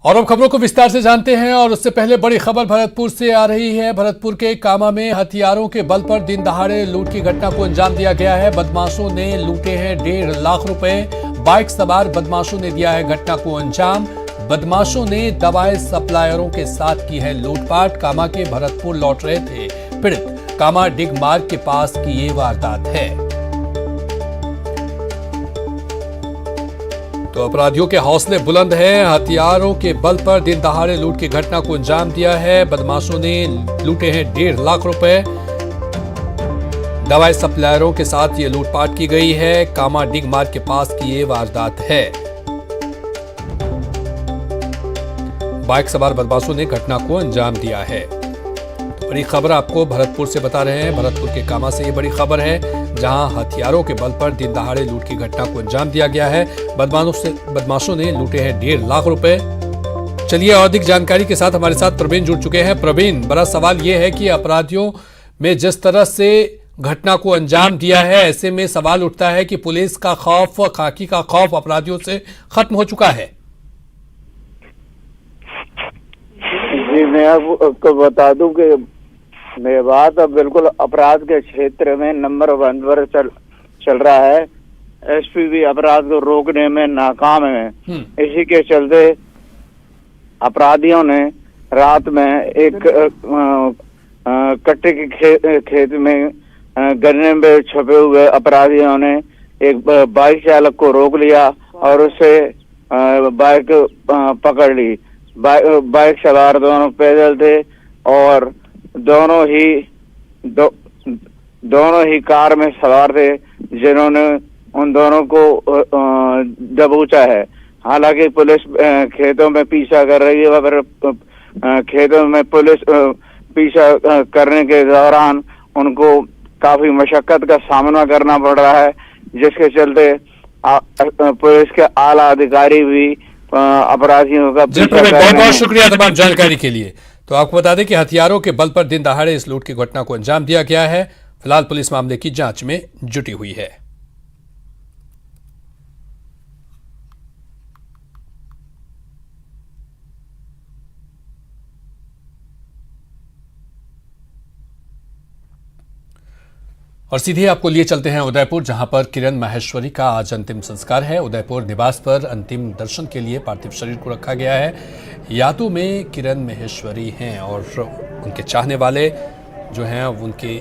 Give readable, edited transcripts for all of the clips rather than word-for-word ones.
और अब खबरों को विस्तार से जानते हैं और उससे पहले बड़ी खबर भरतपुर से आ रही है। भरतपुर के कामा में हथियारों के बल पर दिन दहाड़े लूट की घटना को अंजाम दिया गया है। बदमाशों ने लूटे हैं 1.5 लाख रुपए। बाइक सवार बदमाशों ने दिया है घटना को अंजाम। बदमाशों ने दवाई सप्लायरों के साथ की है लूटपाट। कामा के भरतपुर लौट रहे थे पीड़ित। कामा डिग मार्ग के पास की ये वारदात है। तो अपराधियों के हौसले बुलंद हैं। हथियारों के बल पर दिन दहाड़े लूट की घटना को अंजाम दिया है। बदमाशों ने लूटे हैं 1.5 लाख रुपए। दवाई सप्लायरों के साथ ये लूटपाट की गई है। कामा डिग मार्ग के पास की ये वारदात है। बाइक सवार बदमाशों ने घटना को अंजाम दिया है। तो बड़ी खबर आपको भरतपुर से बता रहे हैं। भरतपुर के कामा से ये बड़ी खबर है, जहां हथियारों के बल पर दिन दहाड़े लूट की घटना को अंजाम दिया गया है। बदमाशों ने लूटे हैं 1.5 लाख रुपए। चलिए और अधिक जानकारी के साथ हमारे साथ प्रवीण जुड़ चुके हैं। प्रवीण, बड़ा सवाल यह है कि अपराधियों में जिस तरह से घटना को अंजाम दिया है, ऐसे में सवाल उठता है कि पुलिस का खौफ, खाकी का खौफ अपराधियों से खत्म हो चुका है। जी, मैं आपको बता दूं कि मेवात अब बिल्कुल अपराध के क्षेत्र में नंबर 1 पर चल रहा है। एसपी भी अपराध को रोकने में नाकाम है। इसी के चलते अपराधियों ने रात में एक कट्टे के खेत में गन्ने में छुपे हुए अपराधियों ने एक बाइक चालक को रोक लिया और उससे बाइक पकड़ ली। बाइक सवार दोनों पैदल थे और दोनों ही कार में सवार थे, जिन्होंने उन दोनों को दबोचा है। हालांकि पुलिस खेतों में पीछा कर रही है, पर खेतों में पुलिस पीछा करने के दौरान उनको काफी मशक्कत का सामना करना पड़ रहा है, जिसके चलते पुलिस के आला अधिकारी भी अपराधियों का बहुत बहुत शुक्रिया तमाम जानकारी के लिए। तो आपको बता दें कि हथियारों के बल पर दिन दहाड़े इस लूट की घटना को अंजाम दिया गया है। फिलहाल पुलिस मामले की जांच में जुटी हुई है। और सीधे आपको लिए चलते हैं उदयपुर, जहां पर किरण माहेश्वरी का आज अंतिम संस्कार है। उदयपुर निवास पर अंतिम दर्शन के लिए पार्थिव शरीर को रखा गया है। यादों में किरण माहेश्वरी हैं और उनके चाहने वाले जो हैं उनके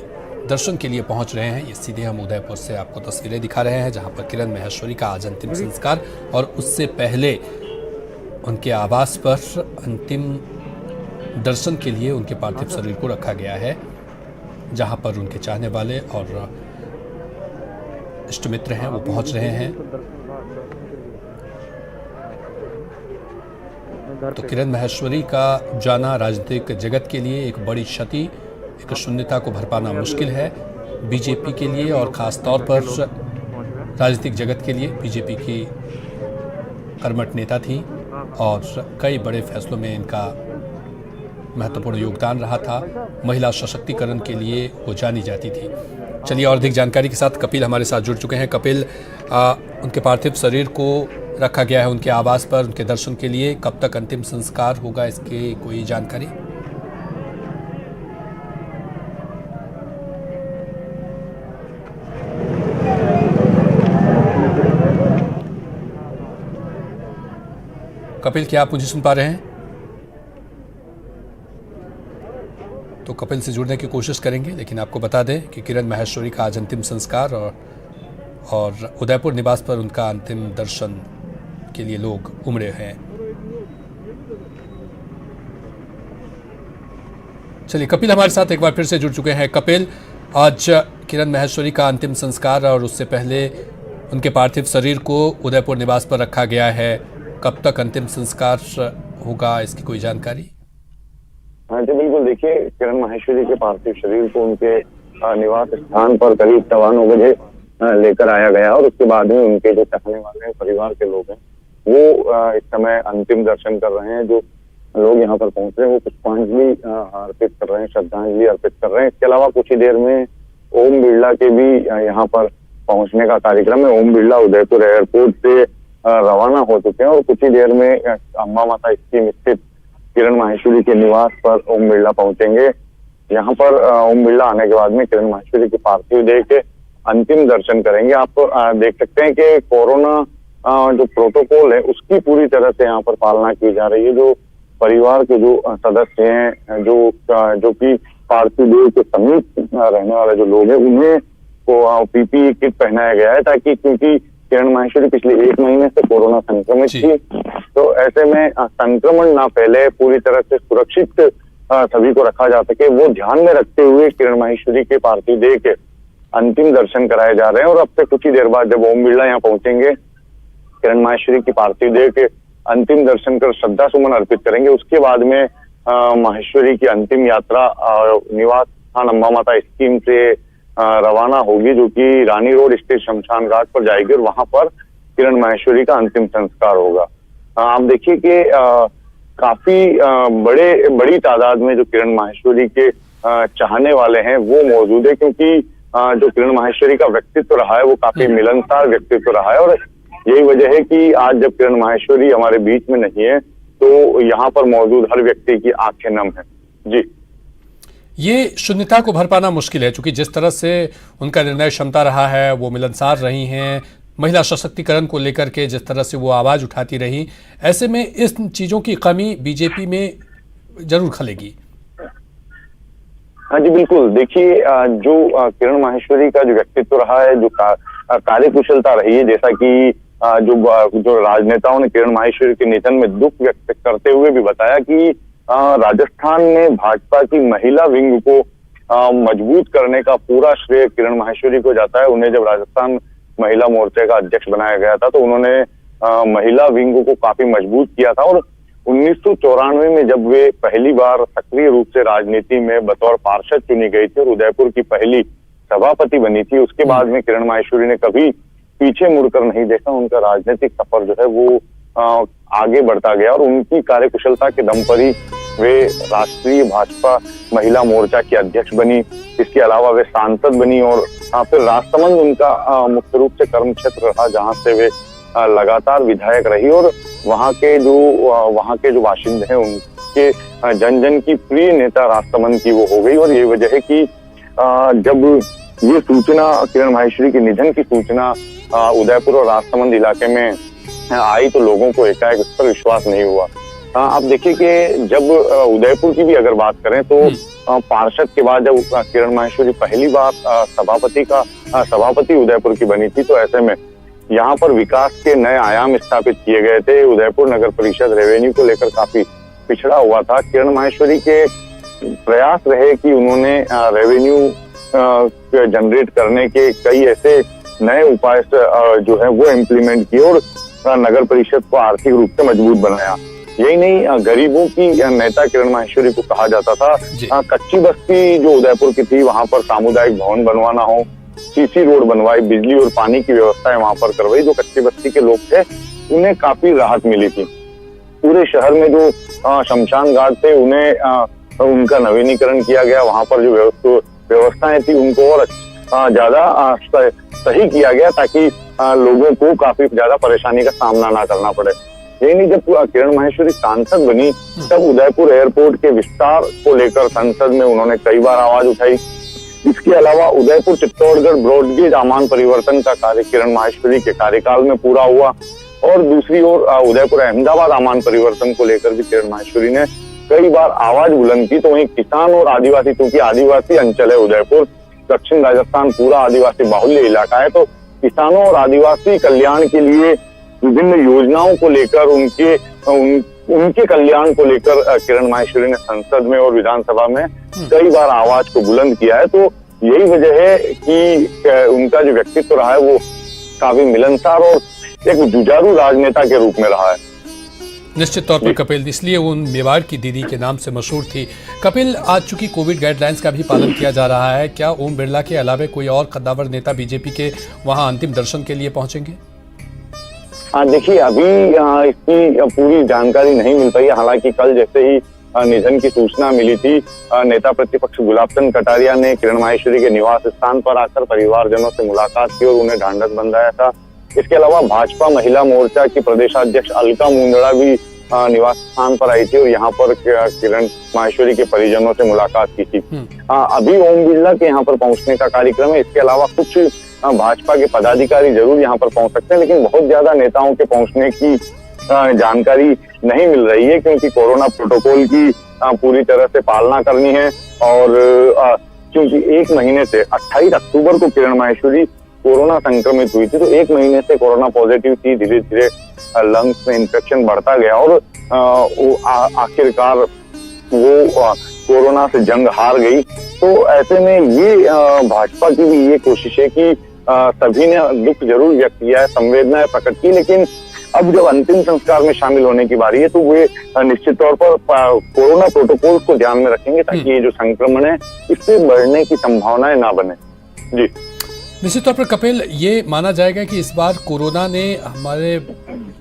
दर्शन के लिए पहुंच रहे हैं। ये सीधे हम उदयपुर से आपको तस्वीरें दिखा रहे हैं, जहां पर किरण माहेश्वरी का आज अंतिम संस्कार और उससे पहले उनके आवास पर अंतिम दर्शन के लिए उनके पार्थिव शरीर को रखा गया है, जहां पर उनके चाहने वाले और इष्ट मित्र हैं वो पहुंच रहे हैं। तो किरण माहेश्वरी का जाना राजनीतिक जगत के लिए एक बड़ी क्षति, एक शून्यता को भर पाना मुश्किल है बीजेपी के लिए और ख़ास तौर पर राजनीतिक जगत के लिए। बीजेपी की कर्मठ नेता थी और कई बड़े फैसलों में इनका महत्वपूर्ण योगदान रहा था। महिला सशक्तिकरण के लिए वो जानी जाती थी। चलिए और अधिक जानकारी के साथ कपिल हमारे साथ जुड़ चुके हैं। कपिल, उनके पार्थिव शरीर को रखा गया है उनके आवास पर उनके दर्शन के लिए। कब तक अंतिम संस्कार होगा, इसकी कोई जानकारी? कपिल, क्या आप मुझे सुन पा रहे हैं? तो कपिल से जुड़ने की कोशिश करेंगे, लेकिन आपको बता दें कि किरण माहेश्वरी का आज अंतिम संस्कार और उदयपुर निवास पर उनका अंतिम दर्शन के लिए लोग उमड़े हैं। चलिए, कपिल हमारे साथ एक बार फिर से जुड़ चुके हैं। कपिल, आज किरण माहेश्वरी का अंतिम संस्कार और उससे पहले उनके पार्थिव शरीर को उदयपुर निवास पर रखा गया है। कब तक अंतिम संस्कार होगा, इसकी कोई जानकारी? हाँ जी, बिल्कुल। देखिए, किरण माहेश्वरी के पार्थिव शरीर को उनके निवास स्थान पर करीब 9:15 बजे लेकर आया गया और उसके बाद में उनके जो चाहने वाले हैं, परिवार के लोग हैं, वो इस समय अंतिम दर्शन कर रहे हैं। जो लोग यहाँ पर पहुंच रहे हैं वो पुष्पांजलि अर्पित कर रहे हैं, श्रद्धांजलि अर्पित कर रहे हैं। इसके अलावा कुछ ही देर में ओम बिरला के भी यहाँ पर पहुंचने का कार्यक्रम है। ओम बिरला उदयपुर एयरपोर्ट से रवाना हो चुके हैं और कुछ ही देर में अम्बा माता स्कीम स्थित किरण माहेश्वरी के निवास पर ओम बिरला पहुंचेंगे। यहाँ पर ओम बिरला आने के बाद में किरण माहेश्वरी के पार्थिव देह के अंतिम दर्शन करेंगे। आप देख सकते हैं कि कोरोना जो प्रोटोकॉल है उसकी पूरी तरह से यहाँ पर पालना की जा रही है। जो परिवार के जो सदस्य हैं, जो कि पार्थिव देह के समीप रहने वाले जो लोग हैं, उन्हें को पीपीई किट पहनाया गया है, ताकि क्योंकि किरण माहेश्वरी पिछले 1 महीने से कोरोना संक्रमित थी, तो ऐसे में संक्रमण ना फैले, पूरी तरह से सुरक्षित सभी को रखा जा सके, वो ध्यान में रखते हुए किरण माहेश्वरी के पार्थिव देह के अंतिम दर्शन कराए जा रहे हैं। और अब से कुछ ही देर बाद जब ओम बिरला यहाँ पहुंचेंगे, किरण माहेश्वरी की पार्थिव देह के अंतिम दर्शन कर श्रद्धा सुमन अर्पित करेंगे। उसके बाद में माहेश्वरी की अंतिम यात्रा निवास स्थान अम्बा माता स्कीम से रवाना होगी, जो कि रानी रोड स्थित शमशान घाट पर जाएगी और वहां पर किरण माहेश्वरी का अंतिम संस्कार होगा। आप देखिए कि काफी बड़ी तादाद में जो किरण माहेश्वरी के चाहने वाले हैं वो मौजूद है, क्योंकि जो किरण माहेश्वरी का व्यक्तित्व रहा है वो काफी मिलनसार व्यक्तित्व रहा है। और यही वजह है कि आज जब किरण माहेश्वरी हमारे बीच में नहीं है तो यहाँ पर मौजूद हर व्यक्ति की आंखें नम है। जी, ये शून्यता को भर पाना मुश्किल है, क्योंकि जिस तरह से उनका निर्णय क्षमता रहा है, वो मिलनसार रही हैं, महिला सशक्तिकरण को लेकर के जिस तरह से वो आवाज उठाती रही, ऐसे में इस चीजों की कमी बीजेपी में जरूर खलेगी। हाँ जी, बिल्कुल। देखिए, जो किरण माहेश्वरी का जो व्यक्तित्व रहा है, जो कार्यकुशलता रही है, जैसा कि जो राजनेताओं ने किरण माहेश्वरी के निधन में दुख व्यक्त करते हुए भी बताया कि राजस्थान में भाजपा की महिला विंग को मजबूत करने का पूरा श्रेय किरण माहेश्वरी को जाता है। उन्हें जब राजस्थान महिला मोर्चे का अध्यक्ष बनाया गया था तो उन्होंने महिला विंग को काफी मजबूत किया था। और 1994 में जब वे पहली बार सक्रिय रूप से राजनीति में बतौर पार्षद चुनी गई थी और उदयपुर की पहली सभापति बनी थी, उसके बाद में किरण माहेश्वरी ने कभी पीछे मुड़कर नहीं देखा। उनका राजनीतिक सफर जो है वो आगे बढ़ता गया और उनकी कार्यकुशलता के दम पर ही वे राष्ट्रीय भाजपा महिला मोर्चा की अध्यक्ष बनी। इसके अलावा वे सांसद बनी और फिर राजसमंद उनका मुख्य रूप से कर्म क्षेत्र रहा, जहां से वे लगातार विधायक रही और वहां के जो बाशिंदे हैं उनके जन जन की प्रिय नेता राजसमंद की वो हो गई। और ये वजह है कि जब ये सूचना, किरण माहेश्वरी के निधन की सूचना उदयपुर और राजसमंद इलाके में आई तो लोगों को एकाएक उस पर विश्वास नहीं हुआ। आप देखिए कि जब उदयपुर की भी अगर बात करें तो पार्षद के बाद जब किरण माहेश्वरी पहली बार सभापति उदयपुर की बनी थी, तो ऐसे में यहाँ पर विकास के नए आयाम स्थापित किए गए थे। उदयपुर नगर परिषद रेवेन्यू को लेकर काफी पिछड़ा हुआ था। किरण माहेश्वरी के प्रयास रहे कि उन्होंने रेवेन्यू जनरेट करने के कई ऐसे नए उपाय जो है वो इम्प्लीमेंट किए और नगर परिषद को आर्थिक रूप से मजबूत बनाया। यही नहीं, गरीबों की नेता किरण माहेश्वरी को कहा जाता था। कच्ची बस्ती जो उदयपुर की थी वहां पर सामुदायिक भवन बनवाना हो, सीसी रोड बनवाई, बिजली और पानी की व्यवस्थाएं वहां पर करवाई। जो कच्ची बस्ती के लोग थे उन्हें काफी राहत मिली थी। पूरे शहर में जो शमशान घाट थे उन्हें उनका नवीनीकरण किया गया। वहां पर जो व्यवस्थाएं थी उनको और ज्यादा सही किया गया, ताकि लोगों को काफी ज्यादा परेशानी का सामना ना करना पड़े। यही नहीं, जब किरण माहेश्वरी सांसद बनी तब उदयपुर एयरपोर्ट के विस्तार को लेकर संसद में उन्होंने कई बार आवाज उठाई। इसके अलावा उदयपुर चित्तौड़गढ़ ब्रॉडगेज आमान परिवर्तन का कार्य किरण माहेश्वरी के कार्यकाल में पूरा हुआ और दूसरी ओर उदयपुर अहमदाबाद आमान परिवर्तन को लेकर भी किरण माहेश्वरी ने कई बार आवाज बुलंद की। तो वहीं किसान और आदिवासी, क्योंकि आदिवासी अंचल है उदयपुर, दक्षिण राजस्थान पूरा आदिवासी बाहुल्य इलाका है, तो किसानों और आदिवासी कल्याण के लिए विभिन्न योजनाओं को लेकर उनके कल्याण को लेकर किरण माहेश्वरी ने संसद में और विधानसभा में कई बार आवाज को बुलंद किया है। तो यही वजह है कि उनका जो व्यक्तित्व रहा है वो काफी मिलनसार और एक जुझारू राजनेता के रूप में रहा है। निश्चित तौर पर कपिल, इसलिए वो उन मेवाड़ की दीदी के नाम से मशहूर थी। कपिल, आज चूंकि कोविड गाइडलाइंस का भी पालन किया जा रहा है, क्या ओम बिरला के अलावा कोई और कद्दावर नेता बीजेपी के वहां अंतिम दर्शन के लिए पहुंचेंगे? देखिए, अभी इसकी पूरी जानकारी नहीं मिल पाई है। हालांकि कल जैसे ही निधन की सूचना मिली थी, नेता प्रतिपक्ष गुलाब चंद कटारिया ने किरण माहेश्वरी के निवास स्थान पर आकर परिवारजनों से मुलाकात की और उन्हें ढांढस बंधाया था। इसके अलावा भाजपा महिला मोर्चा की प्रदेशाध्यक्ष अलका मुंदड़ा भी निवास स्थान पर आई थी और यहाँ पर किरण माहेश्वरी के परिजनों से मुलाकात की थी। अभी ओम बिरला के यहाँ पर पहुंचने का कार्यक्रम है। इसके अलावा कुछ भाजपा के पदाधिकारी जरूर यहाँ पर पहुंच सकते हैं, लेकिन बहुत ज्यादा नेताओं के पहुंचने की जानकारी नहीं मिल रही है, क्योंकि कोरोना प्रोटोकॉल की पूरी तरह से पालना करनी है। और क्योंकि एक महीने से 28 अक्टूबर को किरण माहेश्वरी कोरोना संक्रमित हुई थी, तो एक महीने से कोरोना पॉजिटिव थी। धीरे धीरे लंग्स में इन्फेक्शन बढ़ता गया और आखिरकार वो कोरोना से जंग हार गई। तो ऐसे में ये भाजपा की भी ये कोशिश है कि सभी ने दुख जरूर व्यक्त किया है, संवेदनाएं प्रकट की, लेकिन अब जब अंतिम संस्कार में शामिल होने की बारी है तो वे निश्चित तौर पर कोरोना प्रोटोकॉल को ध्यान में रखेंगे, ताकि ये जो संक्रमण है इससे बढ़ने की संभावनाएं ना बने। जी निश्चित तौर पर कपिल, ये माना जाएगा कि इस बार कोरोना ने हमारे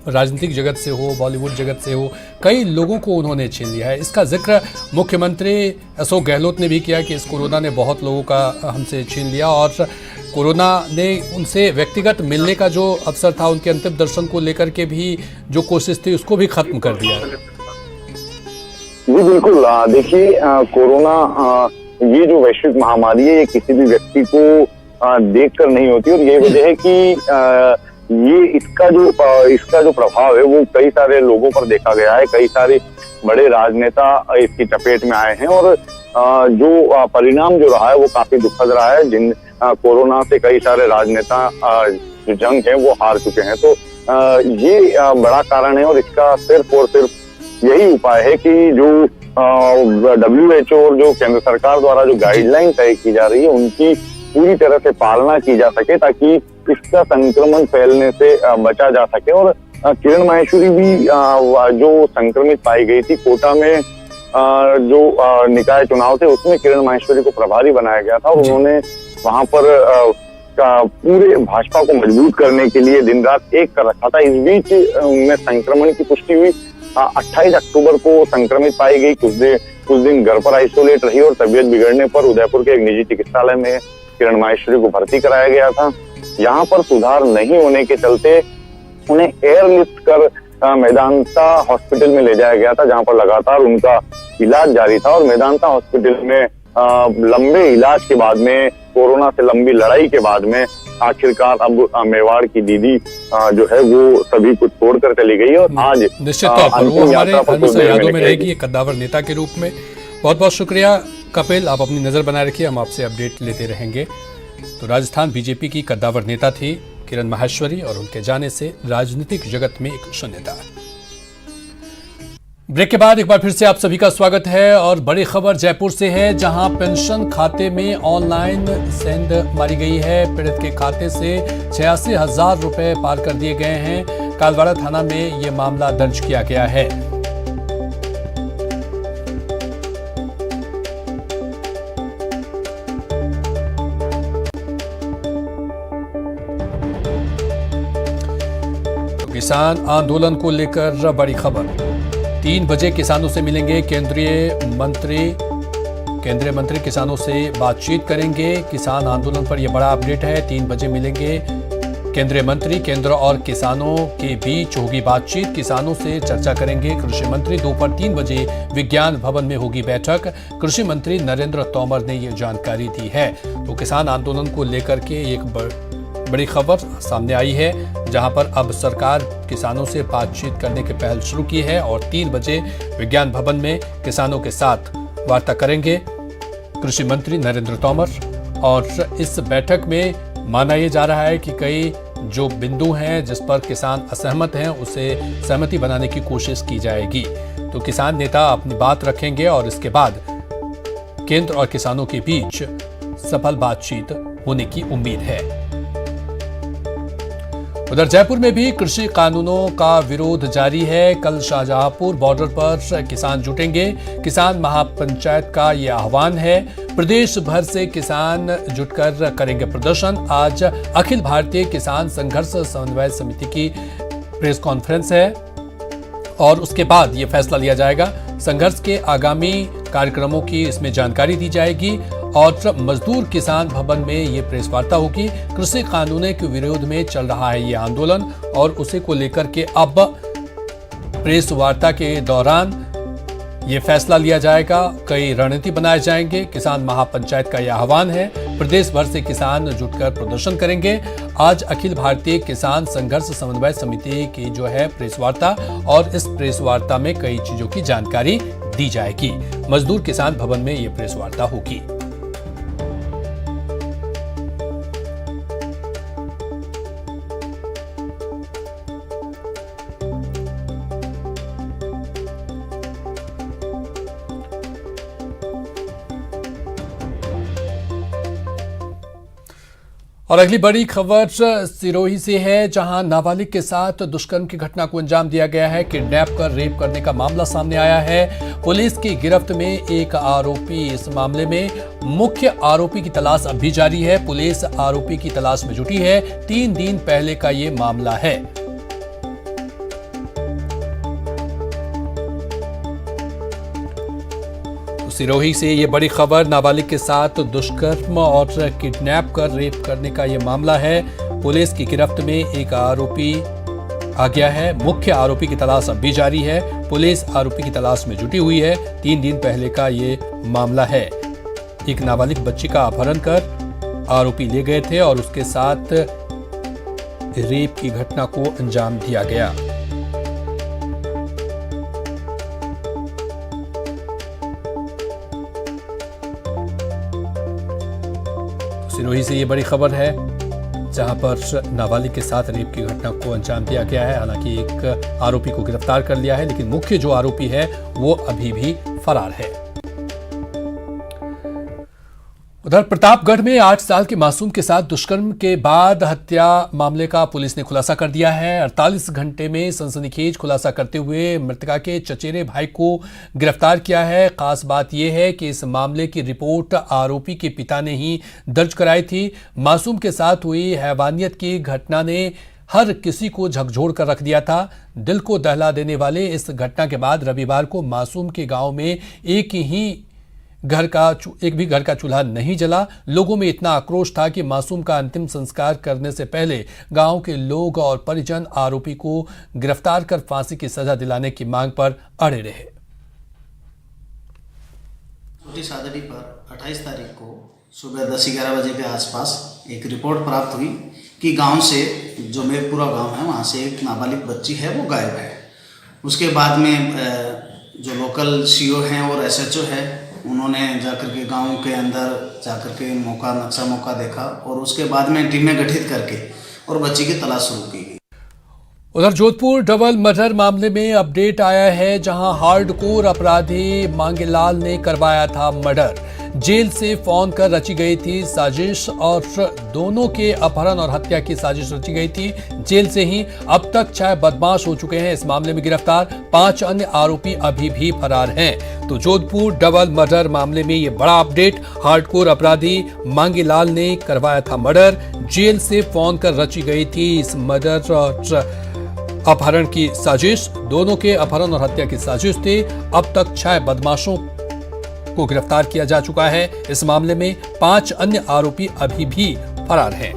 राजनीतिक जगत से हो, बॉलीवुड जगत से हो, कई लोगों को उन्होंने छीन लिया है। इसका जिक्र मुख्यमंत्री अशोक गहलोत ने भी किया कि इस कोरोना ने बहुत लोगों का हमसे छीन लिया और कोरोना ने उनसे व्यक्तिगत मिलने का जो अवसर था, उनके अंतिम दर्शन को लेकर के भी जो कोशिश थी उसको भी खत्म कर दिया। जी बिल्कुल, देखिए कोरोना ये जो वैश्विक महामारी है, ये किसी भी व्यक्ति को देखकर नहीं होती और ये वजह है कि ये इसका जो प्रभाव है वो कई सारे लोगों पर देखा गया है। कई सारे बड़े राजनेता इसकी चपेट में आए हैं और जो परिणाम जो रहा है वो काफी दुखद रहा है। जिन कोरोना से कई सारे राजनेता जो जंग है वो हार चुके हैं। तो ये बड़ा कारण है और इसका सिर्फ और सिर्फ यही उपाय है कि जो WHO और जो केंद्र सरकार द्वारा जो गाइडलाइन तय की जा रही है उनकी पूरी तरह से पालना की जा सके, ताकि इसका संक्रमण फैलने से बचा जा सके। और किरण माहेश्वरी भी जो संक्रमित पाई गई थी, कोटा में जो निकाय चुनाव थे उसमें किरण माहेश्वरी को प्रभारी बनाया गया था और उन्होंने वहां पर पूरे भाजपा को मजबूत करने के लिए दिन रात एक कर रखा था। इस बीच उनमें संक्रमण की पुष्टि हुई। 28 अक्टूबर को संक्रमित पाई गई। कुछ दिन घर पर आइसोलेट रही और तबियत बिगड़ने पर उदयपुर के एक निजी चिकित्सालय में किरण माहेश्वरी को भर्ती कराया गया था। यहाँ पर सुधार नहीं होने के चलते उन्हें एयरलिफ्ट कर मेदांता हॉस्पिटल में ले जाया गया था, जहाँ पर लगातार उनका इलाज जारी था। और मेदांता हॉस्पिटल में लंबे इलाज के बाद में, कोरोना से लंबी लड़ाई के बाद में आखिरकार अब मेवाड़ की दीदी जो है वो सभी कुछ छोड़कर चली गई और आज निश्चित तौर पर वो हमारे यादों में रहेगी कद्दावर नेता के रूप में। बहुत बहुत शुक्रिया कपिल, आप अपनी नजर बनाए रखिए, हम आपसे अपडेट लेते रहेंगे। तो राजस्थान बीजेपी की कद्दावर नेता थी किरण माहेश्वरी और उनके जाने से राजनीतिक जगत में एक शून्यता। ब्रेक के बाद एक बार फिर से आप सभी का स्वागत है और बड़ी खबर जयपुर से है, जहां पेंशन खाते में ऑनलाइन सेंड मारी गई है। पीड़ित के खाते से 86,000 रुपए पार कर दिए गए हैं। कालवाड़ा थाना में यह मामला दर्ज किया गया है। किसान आंदोलन को लेकर बड़ी खबर। 3 बजे किसानों से मिलेंगे केंद्रीय मंत्री किसानों से बातचीत करेंगे। किसान आंदोलन पर यह बड़ा अपडेट है। 3 बजे मिलेंगे केंद्रीय मंत्री, केंद्र और किसानों के बीच होगी बातचीत, किसानों से चर्चा करेंगे कृषि मंत्री। दोपहर 3 बजे विज्ञान भवन में होगी बैठक। कृषि मंत्री नरेंद्र तोमर ने यह जानकारी दी है। तो किसान आंदोलन को लेकर के एक बड़ी खबर सामने आई है, जहां पर अब सरकार किसानों से बातचीत करने की पहल शुरू की है और 3 बजे विज्ञान भवन में किसानों के साथ वार्ता करेंगे कृषि मंत्री नरेंद्र तोमर। और इस बैठक में माना यह जा रहा है कि कई जो बिंदु हैं जिस पर किसान असहमत हैं उसे सहमति बनाने की कोशिश की जाएगी। तो किसान नेता अपनी बात रखेंगे और इसके बाद केंद्र और किसानों के बीच सफल बातचीत होने की उम्मीद है। उधर जयपुर में भी कृषि कानूनों का विरोध जारी है। कल शाहजहांपुर बॉर्डर पर किसान जुटेंगे। किसान महापंचायत का ये आह्वान है। प्रदेश भर से किसान जुटकर करेंगे प्रदर्शन। आज अखिल भारतीय किसान संघर्ष समन्वय समिति की प्रेस कॉन्फ्रेंस है और उसके बाद ये फैसला लिया जाएगा। संघर्ष के आगामी कार्यक्रमों की इसमें जानकारी दी जाएगी और मजदूर किसान भवन में ये प्रेस वार्ता होगी। कृषि कानूनों के विरोध में चल रहा है ये आंदोलन और उसे को लेकर के अब प्रेस वार्ता के दौरान ये फैसला लिया जाएगा। कई रणनीति बनाए जाएंगे। किसान महापंचायत का यह आह्वान है। प्रदेश भर से किसान जुटकर प्रदर्शन करेंगे। आज अखिल भारतीय किसान संघर्ष समन्वय समिति की जो है प्रेस वार्ता, और इस प्रेस वार्ता में कई चीजों की जानकारी दी जाएगी। मजदूर किसान भवन में ये प्रेस वार्ता होगी। और अगली बड़ी खबर सिरोही से है, जहां नाबालिग के साथ दुष्कर्म की घटना को अंजाम दिया गया है। किडनैप कर रेप करने का मामला सामने आया है। पुलिस की गिरफ्त में एक आरोपी। इस मामले में मुख्य आरोपी की तलाश अब भी जारी है। पुलिस आरोपी की तलाश में जुटी है। 3 दिन पहले का ये मामला है। सिरोही से ये बड़ी खबर, नाबालिग के साथ दुष्कर्म और किडनैप कर रेप करने का ये मामला है। पुलिस की गिरफ्त में एक आरोपी आ गया है। मुख्य आरोपी की तलाश अब भी जारी है। पुलिस आरोपी की तलाश में जुटी हुई है। 3 दिन पहले का ये मामला है। एक नाबालिग बच्ची का अपहरण कर आरोपी ले गए थे और उसके साथ रेप की घटना को अंजाम दिया गया। सिरोही से ये बड़ी खबर है, जहां पर नाबालिग के साथ रेप की घटना को अंजाम दिया गया है। हालांकि एक आरोपी को गिरफ्तार कर लिया है, लेकिन मुख्य जो आरोपी है वो अभी भी फरार है। उधर प्रतापगढ़ में 8 साल के मासूम के साथ दुष्कर्म के बाद हत्या मामले का पुलिस ने खुलासा कर दिया है। 48 घंटे में सनसनीखेज खुलासा करते हुए मृतका के चचेरे भाई को गिरफ्तार किया है। खास बात यह है कि इस मामले की रिपोर्ट आरोपी के पिता ने ही दर्ज कराई थी। मासूम के साथ हुई हैवानियत की घटना ने हर किसी को झकझोर कर रख दिया था। दिल को दहला देने वाले इस घटना के बाद रविवार को मासूम के गांव में एक भी घर का चूल्हा नहीं जला। लोगों में इतना आक्रोश था कि मासूम का अंतिम संस्कार करने से पहले गांव के लोग और परिजन आरोपी को गिरफ्तार कर फांसी की सजा दिलाने की मांग पर अड़े रहे। छोटी सादड़ी पर 28 तारीख को सुबह 10-11 बजे के आसपास एक रिपोर्ट प्राप्त हुई कि गांव से, जो मेरपुरा गांव है, वहां से एक नाबालिग बच्ची है वो गायब है। उसके बाद में जो लोकल सीओ हैं और एसएचओ है, उन्होंने जाकर के गांव के अंदर जाकर के नक्शा मौका देखा और उसके बाद में टीमें गठित करके और बच्ची की तलाश शुरू की गई। उधर जोधपुर डबल मर्डर मामले में अपडेट आया है, जहां हार्डकोर अपराधी मांगेलाल ने करवाया था मर्डर। जेल से फोन कर रची गई थी साजिश और दोनों के अपहरण और हत्या की साजिश रची गई थी। जेल से ही अब तक 6 बदमाश हो चुके हैं इस मामले में गिरफ्तार। 5 अन्य आरोपी अभी भी फरार हैं। तो जोधपुर डबल मर्डर मामले में ये बड़ा अपडेट, हार्डकोर अपराधी मांगेलाल ने करवाया था मर्डर। जेल से फोन कर रची गई थी इस मर्डर और अपहरण की साजिश। दोनों के अपहरण और हत्या की साजिश थी। अब तक 6 बदमाशों को गिरफ्तार किया जा चुका है। इस मामले में 5 अन्य आरोपी अभी भी फरार हैं।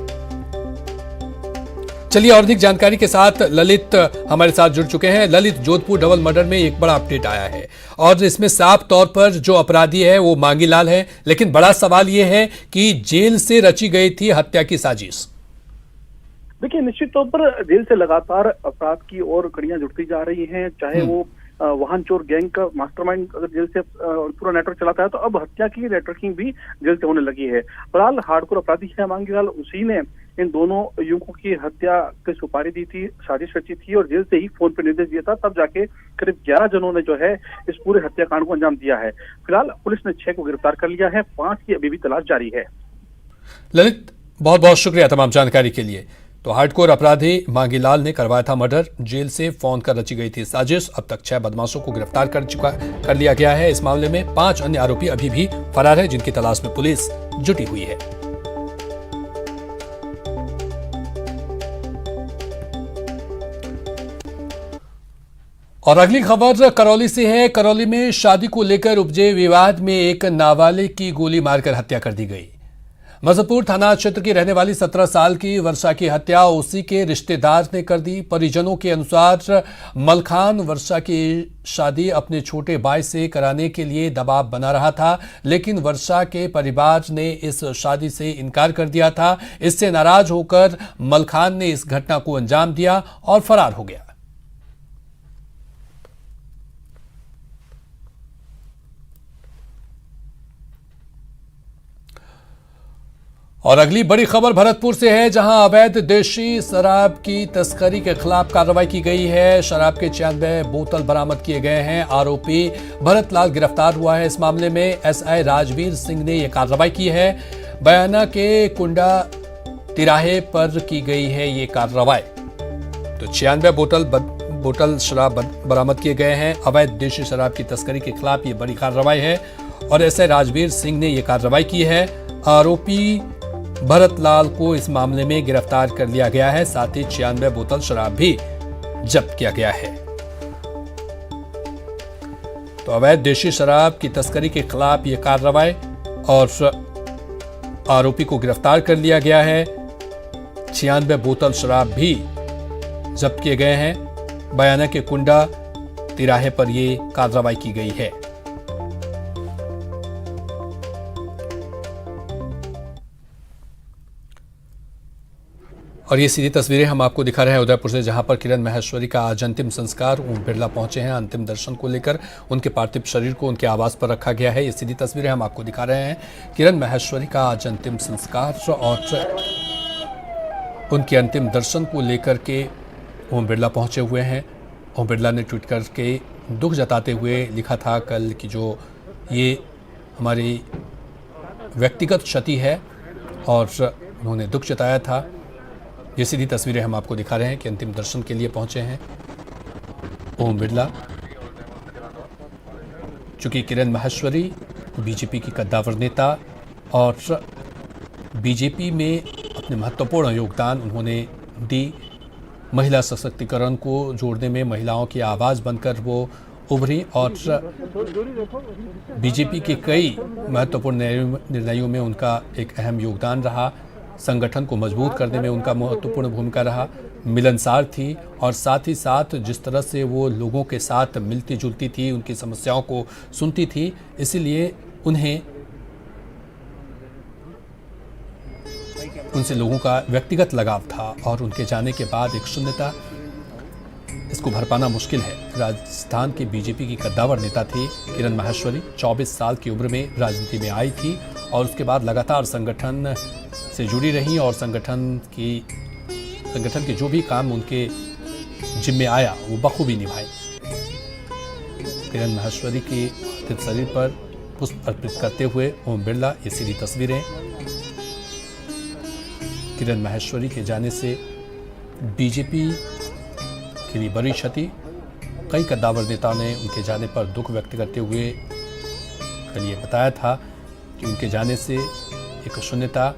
चलिए और अधिक जानकारी के साथ ललित हमारे साथ जुड़ चुके हैं। ललित, जोधपुर डबल मर्डर में एक बड़ा अपडेट आया है और इसमें साफ तौर पर जो अपराधी है वो मांगीलाल है, लेकिन बड़ा सवाल यह है कि जेल से रची गई थी हत्या की साजिश। देखिए, निश्चित तौर पर जेल से लगातार अपराध की और कड़ियां जुड़ती जा रही हैं। चाहे वो वाहन चोर गैंग का मास्टरमाइंड अगर जेल से पूरा नेटवर्क चलाता है, तो अब हत्या की नेटवर्किंग भी जेल से होने लगी है। फिलहाल हार्डकोर अपराधी है मांगीलाल, उसी ने इन दोनों युवकों की हत्या की सुपारी दी थी, साजिश रची थी और जेल से ही फोन पर निर्देश दिया था। तब जाके करीब 11 जनों ने जो है इस पूरे हत्याकांड को अंजाम दिया है। फिलहाल पुलिस ने 6 को गिरफ्तार कर लिया है। 5 की अभी भी तलाश जारी है। ललित, बहुत बहुत शुक्रिया तमाम जानकारी के लिए। तो हार्डकोर अपराधी मांगीलाल ने करवाया था मर्डर। जेल से फोन कर रची गई थी साजिश। अब तक 6 बदमाशों को गिरफ्तार कर लिया गया है। इस मामले में 5 अन्य आरोपी अभी भी फरार है, जिनकी तलाश में पुलिस जुटी हुई है। और अगली खबर करौली से है। करौली में शादी को लेकर उपजे विवाद में एक नाबालिग की गोली मारकर हत्या कर दी गई। मजफ्फरपुर थाना क्षेत्र की रहने वाली 17 साल की वर्षा की हत्या उसी के रिश्तेदार ने कर दी। परिजनों के अनुसार मलखान वर्षा की शादी अपने छोटे भाई से कराने के लिए दबाव बना रहा था, लेकिन वर्षा के परिवार ने इस शादी से इनकार कर दिया था। इससे नाराज होकर मलखान ने इस घटना को अंजाम दिया और फरार हो गया। और अगली बड़ी खबर भरतपुर से है, जहां अवैध देशी शराब की तस्करी के खिलाफ कार्रवाई की गई है। शराब के 96 बोतल बरामद किए गए हैं। आरोपी भरतलाल गिरफ्तार हुआ है। इस मामले में एसआई राजवीर सिंह ने यह कार्रवाई की है। बयाना के कुंडा तिराहे पर की गई है ये कार्रवाई। तो 96 बोतल शराब बरामद किए गए हैं। अवैध देशी शराब की तस्करी के खिलाफ ये बड़ी कार्रवाई है और एसआई राजवीर सिंह ने यह कार्रवाई की है। आरोपी भरतलाल को इस मामले में गिरफ्तार कर लिया गया है। साथ ही 96 बोतल शराब भी जब्त किया गया है। तो अवैध देशी शराब की तस्करी के खिलाफ यह कार्रवाई और आरोपी को गिरफ्तार कर लिया गया है। 96 बोतल शराब भी जब्त किए गए हैं। बयाना के कुंडा तिराहे पर यह कार्रवाई की गई है। और ये सीधी तस्वीरें हम आपको दिखा रहे हैं उदयपुर से, जहां पर किरण माहेश्वरी का आज अंतिम संस्कार ओम बिरला पहुंचे हैं। अंतिम दर्शन को लेकर उनके पार्थिव शरीर को उनके आवास पर रखा गया है। ये सीधी तस्वीरें हम आपको दिखा रहे हैं। किरण माहेश्वरी का आज अंतिम संस्कार और उनके अंतिम दर्शन को लेकर के ओम बिरला पहुंचे हुए हैं। ओम बिरला ने ट्वीट करके दुख जताते हुए लिखा था कल कि जो ये हमारी व्यक्तिगत क्षति है और उन्होंने दुख जताया था। ये सीधी तस्वीरें हम आपको दिखा रहे हैं कि अंतिम दर्शन के लिए पहुंचे हैं ओम बिरला। चूंकि किरण माहेश्वरी बीजेपी की कद्दावर नेता और बीजेपी में अपने महत्वपूर्ण योगदान उन्होंने दी। महिला सशक्तिकरण को जोड़ने में महिलाओं की आवाज़ बनकर वो उभरी और बीजेपी के कई महत्वपूर्ण निर्णयों में उनका एक अहम योगदान रहा। संगठन को मजबूत करने में उनका महत्वपूर्ण भूमिका रहा। मिलनसार थी और साथ ही साथ जिस तरह से वो लोगों के साथ मिलती जुलती थी, उनकी समस्याओं को सुनती थी, इसीलिए उनसे लोगों का व्यक्तिगत लगाव था। और उनके जाने के बाद एक शून्यता, इसको भर पाना मुश्किल है। राजस्थान की बीजेपी की कद्दावर नेता थी किरण माहेश्वरी। 24 साल की उम्र में राजनीति में आई थी और उसके बाद लगातार संगठन से जुड़ी रही और संगठन के जो भी काम उनके जिम्मे आया वो बखूबी निभाए। किरण माहेश्वरी के पार्थिव शरीर पर पुष्प अर्पित करते हुए ओम बिरला, ये सीधी तस्वीरें। किरण माहेश्वरी के जाने से बीजेपी के लिए बड़ी क्षति। कई कद्दावर नेताओं ने उनके जाने पर दुख व्यक्त करते हुए कल ये बताया था कि उनके जाने से एक शून्यता,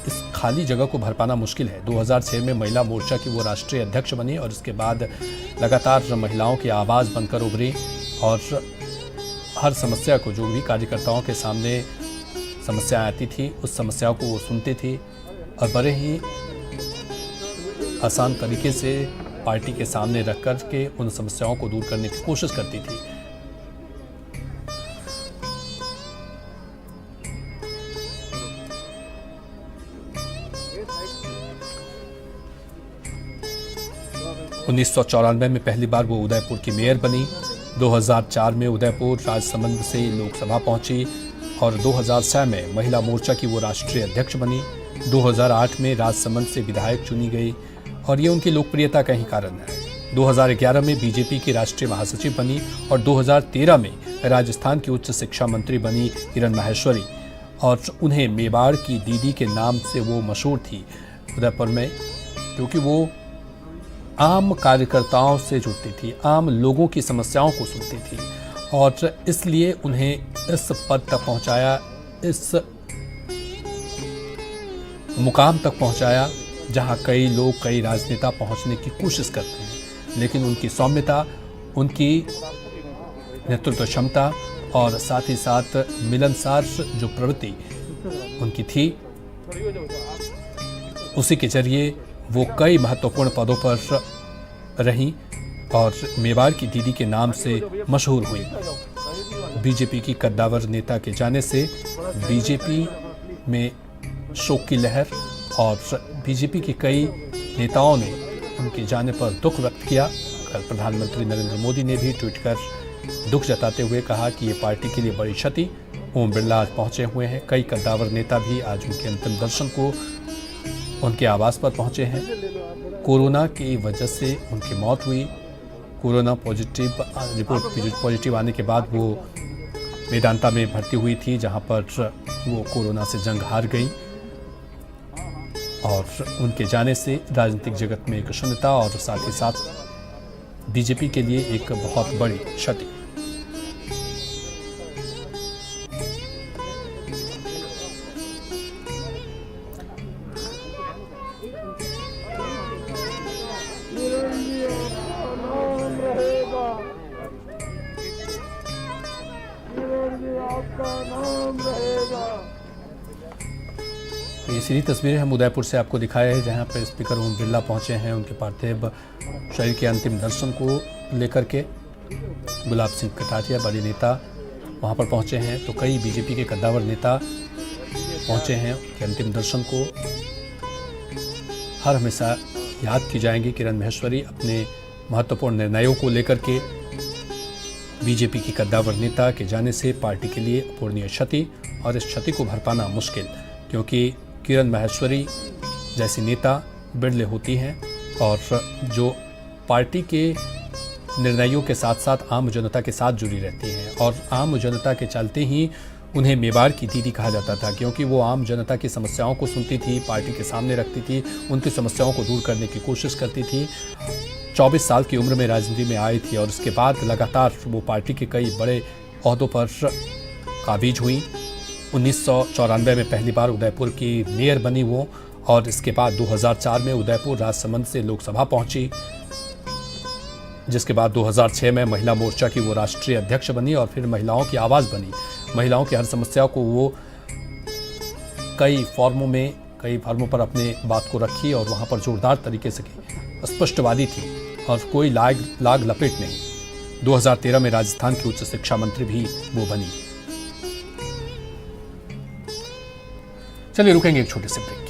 इस खाली जगह को भर पाना मुश्किल है। 2006 में महिला मोर्चा की वो राष्ट्रीय अध्यक्ष बनी और इसके बाद लगातार महिलाओं की आवाज़ बनकर उभरी और हर समस्या को, जो भी कार्यकर्ताओं के सामने समस्या आती थी, उस समस्याओं को वो सुनती थी और बड़े ही आसान तरीके से पार्टी के सामने रख कर के उन समस्याओं को दूर करने की कोशिश करती थी। उन्नीस 1994 में पहली बार वो उदयपुर की मेयर बनी। 2004 में उदयपुर राजसमंद से लोकसभा पहुंची और 2006 में महिला मोर्चा की वो राष्ट्रीय अध्यक्ष बनी। 2008 में राजसमंद से विधायक चुनी गई और ये उनकी लोकप्रियता का ही कारण है। 2011 में बीजेपी की राष्ट्रीय महासचिव बनी और 2013 में राजस्थान की उच्च शिक्षा मंत्री बनी किरण माहेश्वरी और उन्हें मेवाड़ की दीदी के नाम से वो मशहूर थी उदयपुर में, क्योंकि वो आम कार्यकर्ताओं से जुड़ती थी, आम लोगों की समस्याओं को सुनती थी और इसलिए उन्हें इस पद तक पहुंचाया, इस मुकाम तक पहुंचाया जहां कई लोग, कई राजनेता पहुंचने की कोशिश करते हैं। लेकिन उनकी सौम्यता, उनकी नेतृत्व क्षमता और साथ ही साथ मिलनसार जो प्रवृत्ति उनकी थी, उसी के जरिए वो कई महत्वपूर्ण पदों पर रहीं और मेवाड़ की दीदी के नाम से मशहूर हुई। बीजेपी की कद्दावर नेता के जाने से बीजेपी में शोक की लहर और बीजेपी के कई नेताओं ने उनके जाने पर दुख व्यक्त किया। कल प्रधानमंत्री नरेंद्र मोदी ने भी ट्वीट कर दुख जताते हुए कहा कि ये पार्टी के लिए बड़ी क्षति। ओम बिरला आज पहुंचे हुए हैं। कई कद्दावर नेता भी आज उनके अंतिम दर्शन को उनके आवास पर पहुंचे हैं। कोरोना की वजह से उनकी मौत हुई। कोरोना पॉजिटिव रिपोर्ट पॉजिटिव आने के बाद वो वेदांता में भर्ती हुई थी, जहां पर वो कोरोना से जंग हार गई और उनके जाने से राजनीतिक जगत में एक शून्यता और साथ ही साथ बीजेपी के लिए एक बहुत बड़ी क्षति। ये सीधी तस्वीरें हम उदयपुर से आपको दिखाए हैं, जहां पर स्पीकर ओम बिरला पहुंचे हैं उनके पार्थिव शरीर के अंतिम दर्शन को लेकर के। गुलाब सिंह कटारिया बड़े नेता वहां पर पहुंचे हैं, तो कई बीजेपी के कद्दावर नेता पहुंचे हैं उनके अंतिम दर्शन को। हर हमेशा याद की जाएंगी किरण माहेश्वरी अपने महत्वपूर्ण निर्णयों को लेकर के। बीजेपी की कद्दावर नेता के जाने से पार्टी के लिए अपूरणीय क्षति और इस क्षति को भर पाना मुश्किल, क्योंकि किरण माहेश्वरी जैसी नेता बिरले होती हैं और जो पार्टी के निर्णयों के साथ साथ आम जनता के साथ जुड़ी रहती हैं। और आम जनता के चलते ही उन्हें मेवाड़ की दीदी कहा जाता था, क्योंकि वो आम जनता की समस्याओं को सुनती थी, पार्टी के सामने रखती थी, उनकी समस्याओं को दूर करने की कोशिश करती थी। 24 साल की उम्र में राजनीति में आई थी और उसके बाद लगातार वो पार्टी के कई बड़े ओहदों पर काबिज हुई। 1994 में पहली बार उदयपुर की मेयर बनी वो, और इसके बाद 2004 में उदयपुर राजसमंद से लोकसभा पहुंची, जिसके बाद 2006 में महिला मोर्चा की वो राष्ट्रीय अध्यक्ष बनी और फिर महिलाओं की आवाज़ बनी। महिलाओं की हर समस्या को वो कई फॉर्मों पर अपने बात को रखी और वहाँ पर जोरदार तरीके से स्पष्टवादी थी और कोई लाग लपेट नहीं। 2013 में राजस्थान की उच्च शिक्षा मंत्री भी वो बनी। चलिए रुकेंगे एक छोटे से ब्रेक।